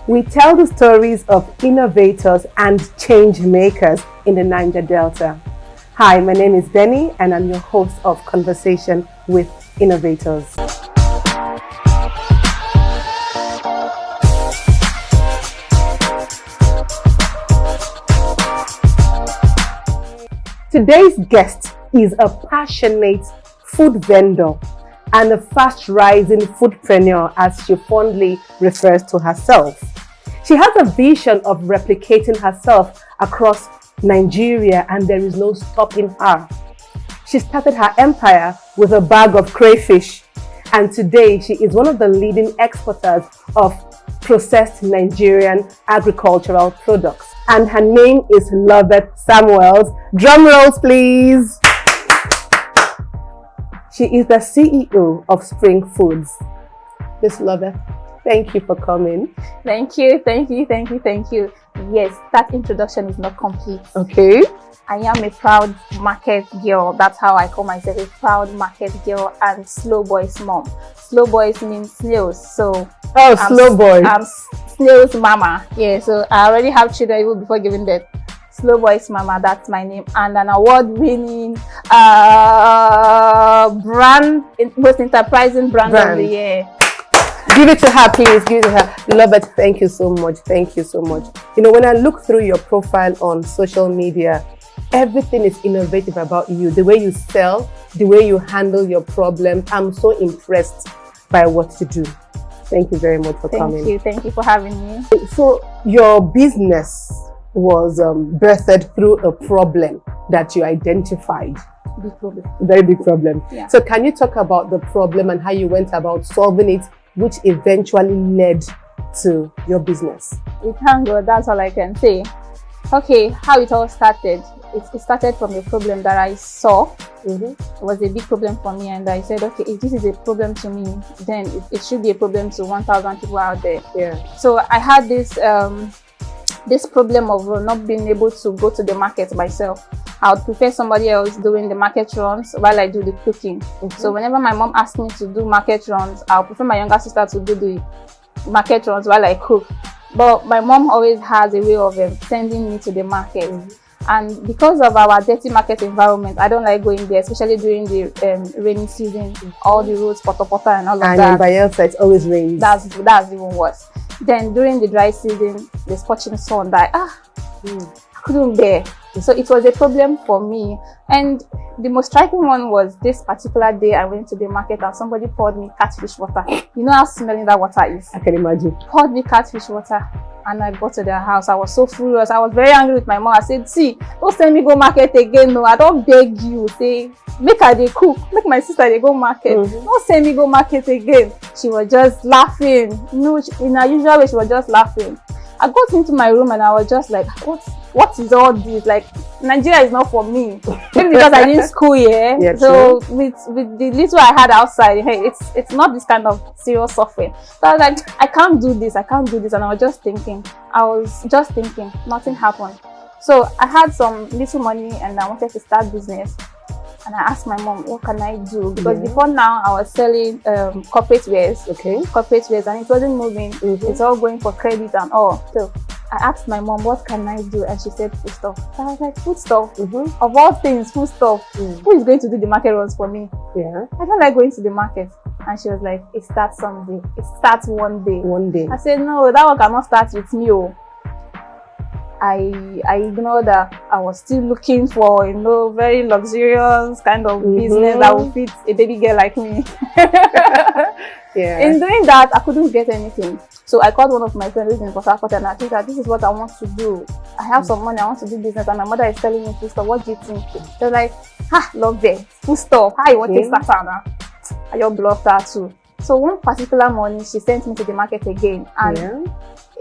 We tell the stories of innovators and change makers in the Niger Delta. Hi, my name is Benny and I'm your host of Conversation with Innovators. Today's guest is a passionate food vendor and a fast-rising foodpreneur, as she fondly refers to herself. She has a vision of replicating herself across Nigeria, and there is no stopping her. She started her empire with a bag of crayfish, and today she is one of the leading exporters of processed Nigerian agricultural products. And her name is Loveth Samuel. Drum rolls, please. She is the CEO of Spring Foods. Miss Loveth, thank you for coming. Thank you. Yes, that introduction is not complete. Okay. I am a proud market girl. That's how I call myself, a proud market girl and slow boys mom. Slow boys means snails. So slow boy. I'm snails mama. Yeah, so I already have children even before giving birth. Slow Boys Mama, that's my name, and an award-winning brand, most enterprising brand of the year. Give it to her, please. Give it to her. Loveth, thank you so much. Thank you so much. You know, when I look through your profile on social media, everything is innovative about you. The way you sell, the way you handle your problems. I'm so impressed by what you do. Thank you very much for coming. Thank you for having me. So your business was birthed through a problem that you identified. Big problem. Very big problem. Yeah. So can you talk about the problem and how you went about solving it, which eventually led to your business? We thank God, that's all I can say. Okay, how it all started. It started from a problem that I saw. It was a big problem for me, and I said, okay, if this is a problem to me, then it should be a problem to 1,000 people out there. Yeah. So I had this problem of not being able to go to the market myself. I would prefer somebody else doing the market runs while I do the cooking. So whenever my mom asked me to do market runs, I would prefer my younger sister to do the market runs while I cook. But my mom always has a way of sending me to the market. And because of our dirty market environment, I don't like going there, especially during the rainy season. All the roads, pota and all of that. And by your side, it always rains. That's even worse. Then during the dry season, the scorching sun that I couldn't bear. So it was a problem for me. And the most striking one was this particular day I went to the market and somebody poured me catfish water. You know how smelling that water is? I can imagine. Poured me catfish water and I got to their house. I was so furious. I was very angry with my mom. I said, see, don't send me go market again. No, I don't beg you. Say, make her they cook. Make my sister they go market. Don't send me go market again. She was just laughing. No, in her usual way, she was just laughing. I got into my room and I was just like, what is all this? Like, Nigeria is not for me. Maybe because I didn't school here. Yeah, so with the little I had outside, hey, it's not this kind of serious suffering. So I was like, I can't do this. And I was just thinking. Nothing happened. So I had some little money and I wanted to start business. And I asked my mom, what can I do? Because before now, I was selling corporate wares. Corporate wares, and it wasn't moving. It's all going for credit and all. So I asked my mom, what can I do? And she said, food stuff. So I was like, food stuff? Of all things, food stuff. Who is going to do the market runs for me? Yeah. I don't like going to the market. And she was like, it starts someday. It starts one day. One day. I said, no, that one cannot start with me. I ignored that. I was still looking for, very luxurious kind of business that would fit a baby girl like me. In doing that, I couldn't get anything. So I called one of my friends in Port Harcourt and I told her, this is what I want to do. I have some money, I want to do business, and my mother is telling me food stuff. What do you think? She was like, love it, food stuff. How you want to start now? I just bluffed her too. So one particular morning, she sent me to the market again, and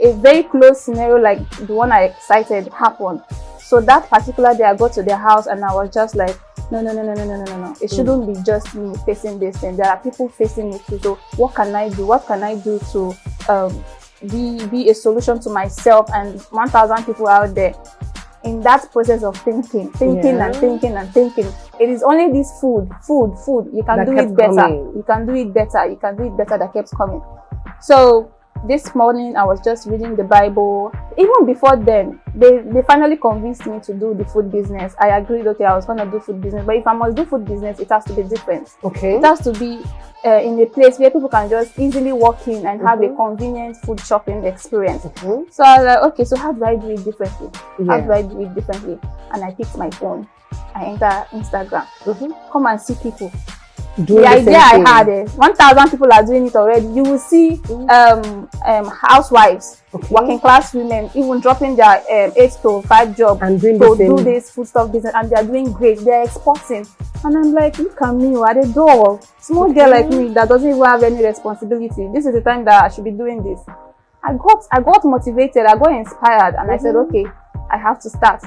a very close scenario like the one I cited happened. So that particular day, I got to their house and I was just like, no. It shouldn't be just me facing this thing. There are people facing it too. So what can I do? What can I do to be a solution to myself and 1,000 people out there? In that process of thinking, it is only this food. You can do it better. You can do it better. That kept coming. So this morning I was just reading the Bible. Even before then, they finally convinced me to do the food business. I agreed, okay, I was going to do food business. But if I must do food business, it has to be different. Okay. It has to be in a place where people can just easily walk in and have a convenient food shopping experience. So I was like, okay, so how do I do it differently? How do I do it differently? And I picked my phone. I enter Instagram. Come and see people. The idea I had, 1,000 people are doing it already. You will see housewives, working class women, even dropping their 8 to 5 job and to do this food stuff business, and they are doing great. They are exporting, and I'm like, look at me, what a doll, small girl like me that doesn't even have any responsibility. This is the time that I should be doing this. I got motivated, I got inspired, and I said, okay, I have to start.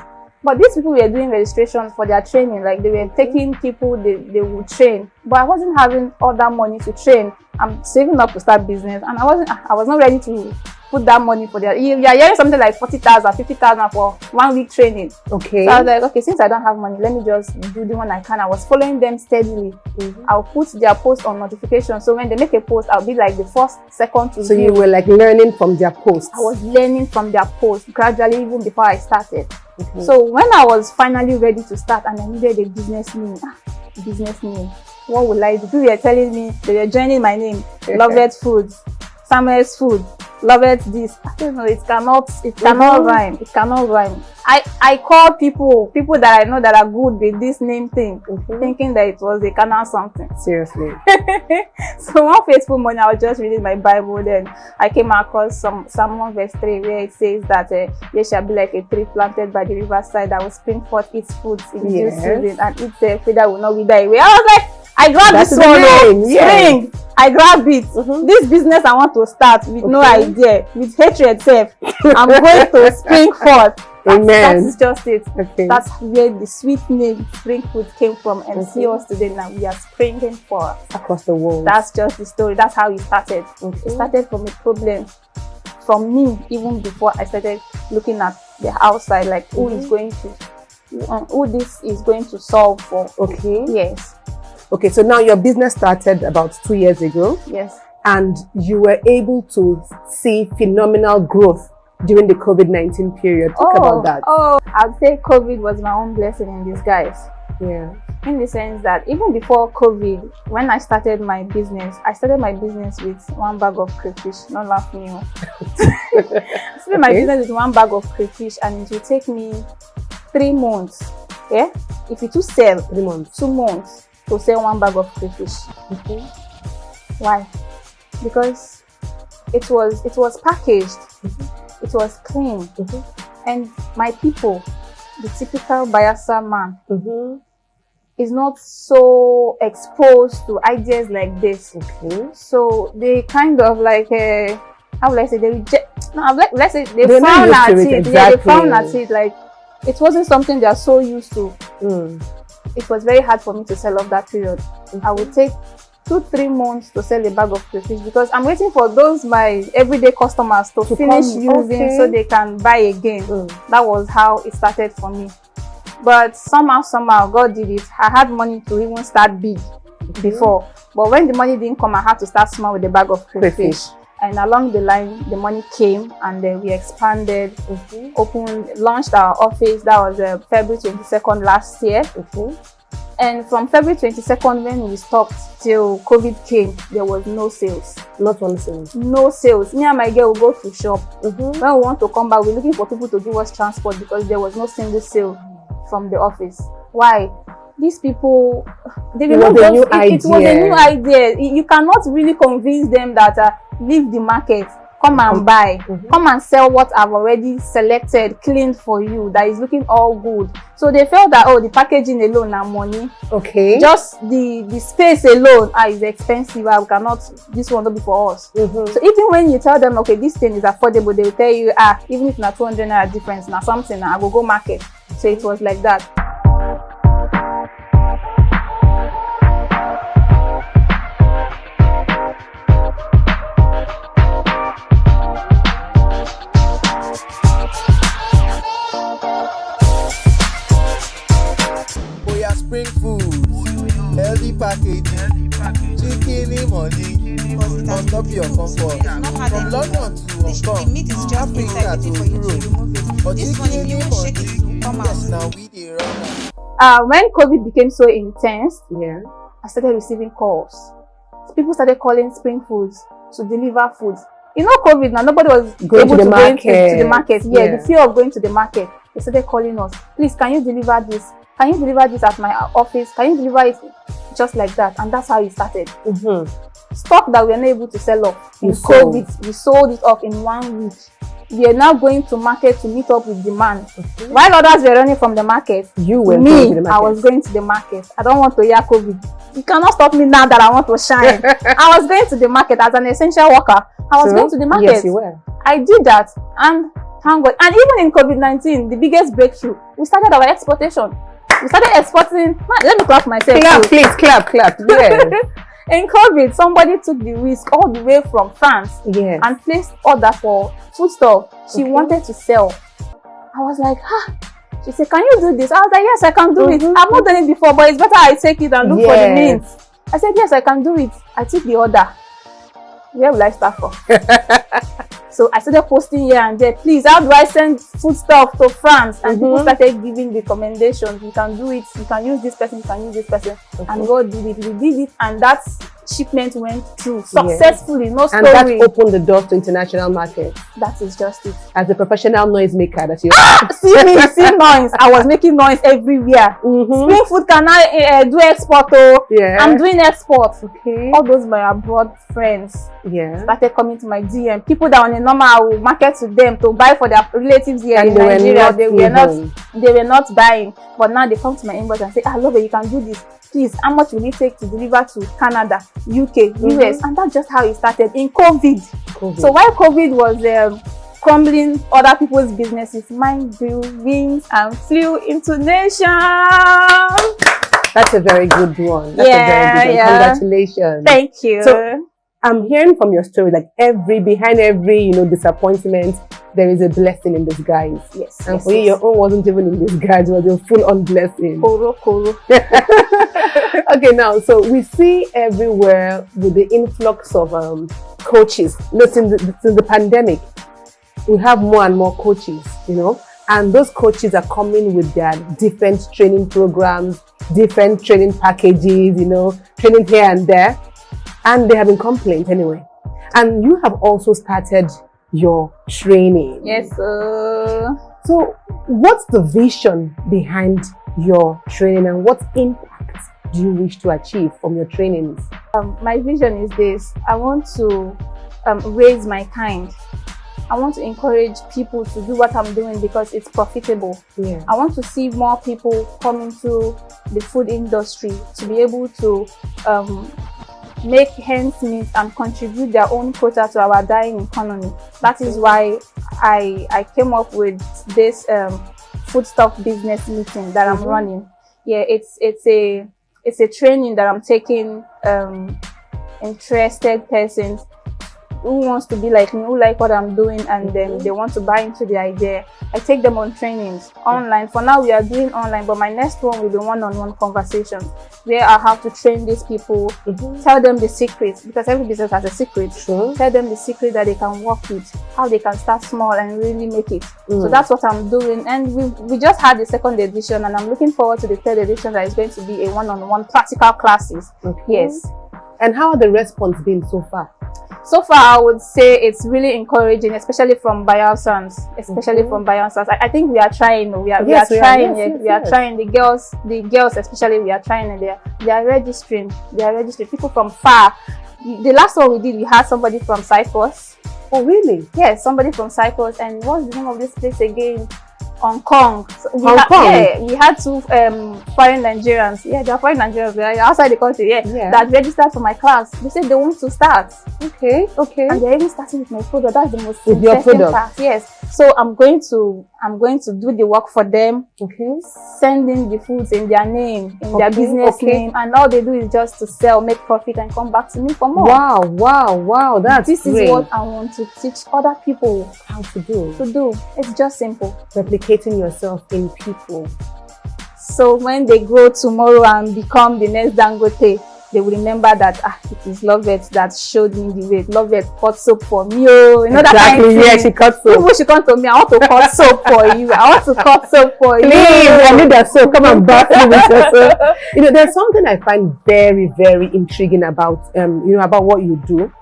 But these people were doing registrations for their training, like they were taking people they would train. But I wasn't having all that money to train. I'm saving up to start business, and I was not ready to put that money for that. You are hearing something like 40,000, 50,000 for 1 week training. Okay. So I was like, okay, since I don't have money, let me just do the one I can. I was following them steadily. I'll put their post on notification. So when they make a post, I'll be like the first, second to view. So you were like learning from their posts. I was learning from their posts gradually, even before I started. So when I was finally ready to start and I needed a business name, what will I do? People were telling me, they were joining my name, Loveth Foods, Samuel's Food, Loveth this. I don't know, it cannot rhyme. It cannot rhyme. I call people that I know that are good with this name thing, thinking that it was a canal something. Seriously. So one fateful morning, I was just reading my Bible, then I came across Psalm 1 verse 3 where it says that there shall be like a tree planted by the riverside that will spring forth its fruits in due season, and its fruit will not wither away. I was like, I grabbed this one, spring. I grabbed it. This business I want to start with no idea, with hatred self. I'm going to spring forth. Amen. That's just it. That's where the sweet name Spring Food came from, and see us today now. We are springing forth across the world. That's just the story. That's how it started. It started from a problem from me, even before I started looking at the outside, like who is going to, who this is going to solve for. Yes. Okay, so now your business started about 2 years ago. Yes. And you were able to see phenomenal growth during the COVID-19 period. Talk about that. I'd say COVID was my own blessing in disguise. Yeah. In the sense that even before COVID, when I started my business with 1 bag of crayfish. Not laughing, I started my business with 1 bag of crayfish, and it will take me 3 months. Yeah? If it will sell 3 months. 2 months to sell 1 bag of crayfish. Why? Because it was packaged, it was clean, and my people, the typical Bayelsa man, is not so exposed to ideas like this. So they kind of like how will I say, they reject, let's say they frown at it. Yeah, they frown at it, like it wasn't something they are so used to. It was very hard for me to sell off that period. I would take 2-3 months to sell a bag of crayfish, because I'm waiting for those my everyday customers to finish using so they can buy again. That was how it started for me. But somehow God did it. I had money to even start big before, but when the money didn't come, I had to start small with a bag of crayfish. And along the line, the money came, and then we expanded, launched our office. That was February 22nd last year. And from February 22nd, when we stopped till COVID came, there was no sales. Not one sale. No sales. Me and my girl will go to shop. When we want to come back, we're looking for people to give us transport, because there was no single sale from the office. Why? These people, they were not just, it was a new idea. You cannot really convince them that leave the market, come and buy, come and sell what I've already selected, cleaned for you, that is looking all good. So they felt that, the packaging alone now money. Just the space alone is expensive. We cannot, this one not be for us. So even when you tell them, okay, this thing is affordable, they will tell you, even if not 200 naira difference, now something, I will go market. So it was like that. Spring Foods, healthy packaging, chicken money, on top your your comfort. From London to Hong Kong, the meat is just Africa inside, to waiting for you to Europe. remove it. But This one, if you won't shake it, it will come out. yes, now we dey run am. When COVID became so intense, Yeah. I started receiving calls. People started calling Spring Foods to deliver foods. You know, COVID now, nobody was Going able to the to go market. to the market. Yeah, Yeah. the fear of going to the market. They started calling us. Please, can you deliver this? Can you deliver this at my office? Can you deliver it? Just like that. And that's how it started. Stock that we were not able to sell off in You sold. COVID, we sold it off in 1 week. We are now going to market to meet up with demand. Okay. While others were running from the market, You were me, going to the market. I was going to the market. I don't want to hear COVID. You cannot stop me now that I want to shine. I was going to the market as an essential worker. I was going to the market. Yes, you were. I did that, and thank God. And even in COVID-19, the biggest breakthrough, we started our exportation. We started exporting. Let me clap myself. Clap, too. please, clap. Yes. In COVID, somebody took the risk all the way from France Yes. and placed order for foodstuff she Okay. wanted to sell. I was like, She said, can you do this? I was like, yes, I can do it. Mhm. I've not done it before, but it's better I take it and look for the Yes. means. I said, yes, I can do it. I took the order. Where will I start from? So I started posting here and there, please, how do I send foodstuff to France? And people started giving recommendations. You can do it, you can use this person, you can use this person. And God did it. We did it, and that shipment went through successfully, no story. And that opened the doors to international market. That is just it. As a professional noisemaker that you See me, see noise. I was making noise everywhere. Spring Food can now do export. Yeah. I'm doing export. Okay. All those my abroad friends Yeah. started coming to my DM. People that on a normal I will market to them to buy for their relatives here And in they were Nigeria. not They were not buying. But now they come to my inbox and say, I love it, you can do this. Please, how much will it take to deliver to Canada, UK, US? And that's just how it started in COVID. So while COVID was crumbling other people's businesses, mine grew wings and flew into nation. That's a very good one. That's a very good one. Congratulations. Thank you. So I'm hearing from your story, like behind every disappointment, there is a blessing in disguise. Yes. And for you, your own wasn't even in disguise; it was a full-on blessing. Koro. Okay, now, so we see everywhere with the influx of coaches. Since the pandemic, we have more and more coaches, and those coaches are coming with their different training programs, different training packages, training here and there, and they have been complaints anyway. And you have also started your training. Yes, sir. So what's the vision behind your training, and what impact do you wish to achieve from your trainings? My vision is this. I want to raise my kind. I want to encourage people to do what I'm doing because it's profitable. Yeah. I want to see more people come into the food industry to be able to make ends meet and contribute their own quota to our dying economy. That is why I came up with this foodstuff business meeting that I'm running. Yeah, it's a training that I'm taking interested persons who wants to be like me, who like what I'm doing, and then they want to buy into the idea. I take them on trainings online. For now, we are doing online, but my next one will be one-on-one conversations where I have to train these people, tell them the secrets, because every business has a secret. Tell them the secret that they can work with, how they can start small and really make it. So that's what I'm doing. And we just had the second edition, and I'm looking forward to the third edition that is going to be a one-on-one practical classes. Yes. And how are the response been so far? So far, I would say it's really encouraging, especially from Bayelsans. I think we are trying. We are trying. We are trying. The girls especially, we are trying, and they are registering. People from far. The last one we did, we had somebody from Cyprus. Oh, really? Yes, somebody from Cyprus. And what's the name of this place again? Hong Kong. Hong Kong? Yeah, we had two foreign Nigerians. Yeah, they are foreign Nigerians. They are outside the country. Yeah, that registered for my class. They said they want to start. Okay. And they're even starting with my product. That's the most with your product. Part. Yes. So I'm going to do the work for them. Okay. Sending the foods in their name, in their business name, and all they do is just to sell, make profit, and come back to me for more. Wow. This great. Is what I want to teach other people how to do. It's just simple. Replicating yourself in people. So when they grow tomorrow and become the next Dangote, they will remember that it is Loveth that showed me the way. Loveth cut soap for me. Oh, you know that kind of thing. Yeah, she cut soap. People should come to me. I want to cut soap for you. I want to cut soap for you. Please, I need that soap. Come and bath me with your soap. You know, there's something I find very, very intriguing about about what you do.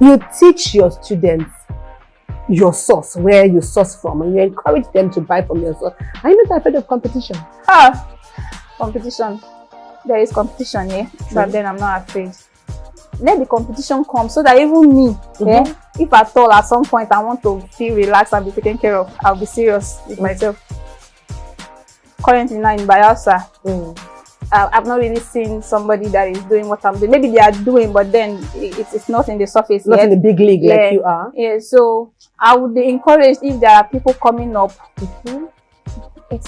You teach your students your source, where you source from, and you encourage them to buy from your source. Are you not afraid of competition? Competition. There is competition, but then I'm not afraid. Let the competition come so that even me, if at all at some point I want to feel relaxed and be taken care of, I'll be serious with myself. Currently now in Bayelsa, I've not really seen somebody that is doing what I'm doing. Maybe they are doing, but then it's not in the surface not yet. In the big league like you are. Yeah, so I would be encouraged if there are people coming up. This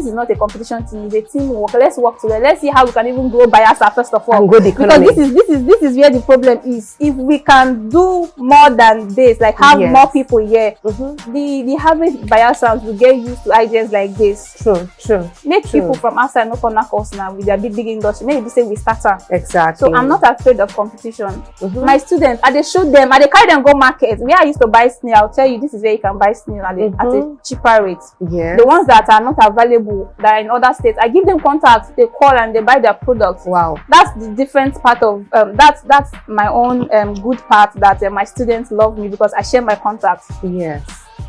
is not a competition team, it's a teamwork. Let's work together. Let's see how we can even grow Bayelsa first of all. And grow the economy. Because this is where the problem is. If we can do more than this, like have more people here, the average Bayelsans will get used to ideas like this. True. Make people from outside not connect us now with their big industry. Maybe say we start her. Exactly. So I'm not afraid of competition. My students, I show them, I carry them go market. Where I used to buy snail, I'll tell you this is where you can buy snail at a cheaper rate. Yes. The ones that are not available, that are in other states, I give them contacts. They call and they buy their products. Wow. That's the different part of that's my own good part, that my students love me because I share my contacts. Yes.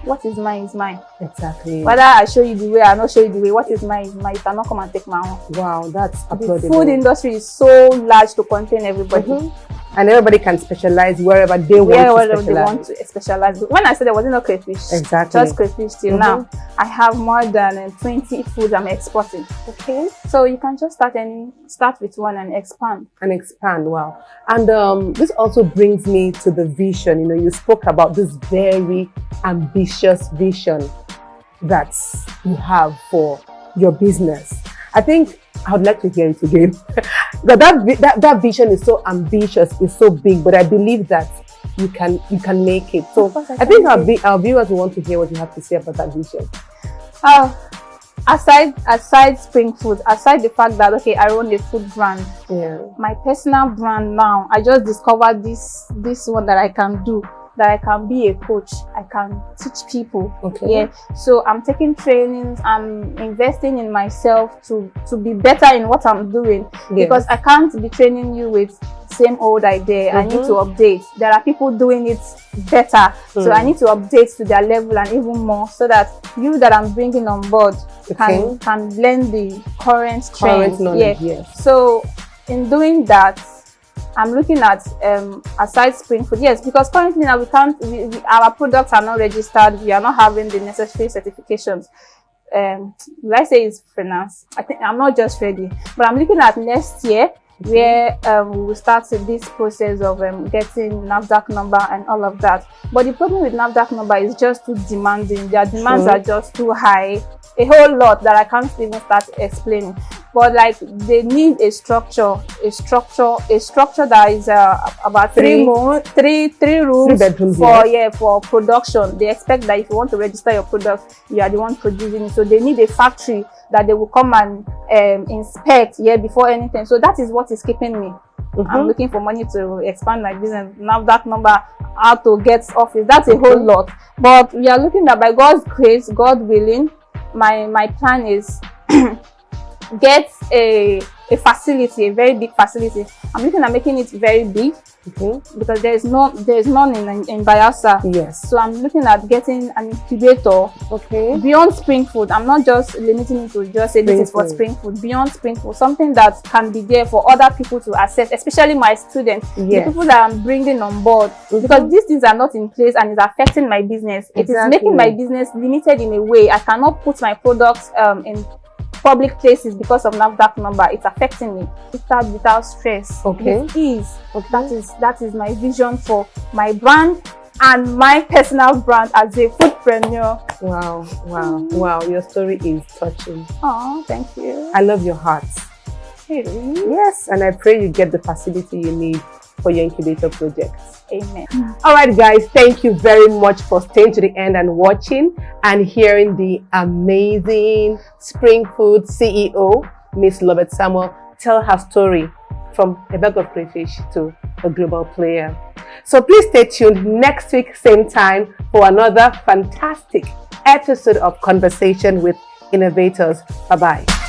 What is mine is mine. Exactly. Whether I show you the way or not show you the way, what is mine is mine. You cannot come and take my own. Wow, that's applaudable. The food industry is so large to contain everybody. And everybody can specialize wherever they want to specialize. When I said there wasn't no crayfish, just crayfish till now, I have more than 20 foods I'm exporting. Okay, so you can just start with one and expand. Wow. And this also brings me to the vision. You know, you spoke about this very ambitious vision that you have for your business. I think I would like to hear it again. that vision is so ambitious, is so big, but I believe that you can make it. So I think our viewers will want to hear what you have to say about that vision. Aside spring food, aside the fact that I run a food brand, my personal brand now, I just discovered this one that I can do. That I can be a coach, I can teach people. So I'm taking trainings, I'm investing in myself to be better in what I'm doing, because I can't be training you with same old idea. I need to update. There are people doing it better, so I need to update to their level and even more, so that you that I'm bringing on board can blend the current trends. So in doing that, I'm looking at aside spring food, because currently now our products are not registered. We are not having the necessary certifications. Let's say it's finance. I think I'm not just ready, but I'm looking at next year where we will start this process of getting NAFDAC number and all of that. But the problem with NAFDAC number is just too demanding. Their demands are just too high. A whole lot that I can't even start explaining. But they need a structure that is about three rooms, 3 bedrooms for production. They expect that if you want to register your product, you are the one producing it. So they need a factory that they will come and inspect before anything. So that is what is keeping me. I'm looking for money to expand my business. Now that number, how to get office, that's a whole lot. But we are looking at, by God's grace, God willing, my plan is get a facility, a very big facility. I'm looking at making it very big, because there's none in Bayelsa. So I'm looking at getting an incubator beyond spring food. I'm not just limiting it to just say this is for spring food. Beyond spring food, something that can be there for other people to access, especially my students, the people that I'm bringing on board, because these things are not in place and it's affecting my business. It is making my business limited in a way. I cannot put my products in public places because of NAFDAC number. It's affecting me. Without stress, with ease. That is my vision for my brand and my personal brand as a foodpreneur. Wow, your story is touching. Oh, thank you. I love your heart. Really? Yes, and I pray you get the facility you need for your incubator projects. Amen. All right, guys, thank you very much for staying to the end and watching and hearing the amazing Spring Food CEO, Miss Loveth Samuel, tell her story from a bag of crayfish to a global player. So please stay tuned next week, same time, for another fantastic episode of Conversation with Innovators. Bye-bye.